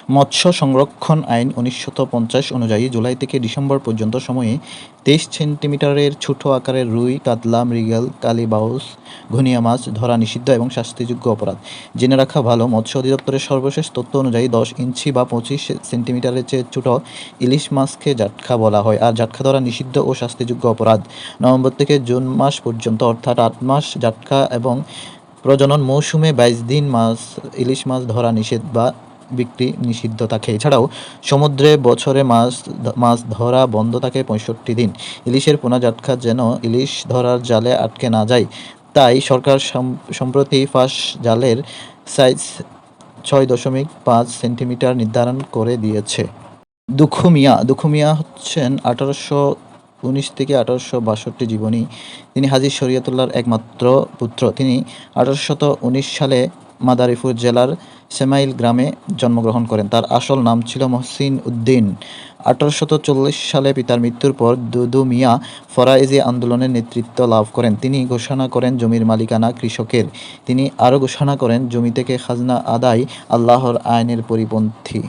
মৎস্য সংরক্ষণ আইন ১৯৫০ অনুযায়ী জুলাই থেকে ডিসেম্বর পর্যন্ত সময়ে ২৩ সেন্টিমিটারের ছোট আকারের রুই, কাতলা, মৃগেল, কালীবাউস, ঘুনিয়া মাছ ধরা নিষিদ্ধ এবং শাস্তিযোগ্য অপরাধ। জেনে রাখা ভালো, মৎস্য অধিদপ্তরের সর্বশেষ তথ্য অনুযায়ী ১০ ইঞ্চি বা ২৫ সেন্টিমিটারের চেয়ে ছোট ইলিশ মাছকে জাটকা বলা হয়, আর জাটকা ধরা নিষিদ্ধ ও শাস্তিযোগ্য অপরাধ। নভেম্বর থেকে জুন মাস পর্যন্ত অর্থাৎ ৮ মাস জাটকা এবং প্রজনন মৌসুমে ২২ দিন ইলিশ মাছ ধরা নিষেধ বা বিক্রি নিষিদ্ধ থাকে। এছাড়াও সমুদ্রে বছরে মাছ ধরা বন্ধ থাকে ৬৫ দিন। ইলিশের পোনা জাটকা যেন ইলিশ ধরার জালে আটকে না যায়, তাই সরকার সম্প্রতি ফাঁস জালের সাইজ ৬.৫ সেন্টিমিটার নির্ধারণ করে দিয়েছে। দুখু মিয়া হচ্ছেন ১৮১৯ থেকে ১৮৬২ জীবনী। তিনি হাজী শরীয়তুল্লাহর একমাত্র পুত্র। তিনি ১৮১৯ সালে মাদারীপুর জেলার সেমাইল গ্রামে জন্মগ্রহণ করেন। তার আসল নাম ছিল মহসিন উদ্দিন। ১৮৪০ সালে পিতার মৃত্যুর পর দুদু মিয়া ফরায়েজি আন্দোলনের নেতৃত্ব লাভ করেন। তিনি ঘোষণা করেন জমির মালিকানা কৃষকের। তিনি আরও ঘোষণা করেন জমি থেকে খাজনা আদায় আল্লাহর আইনের পরিপন্থী।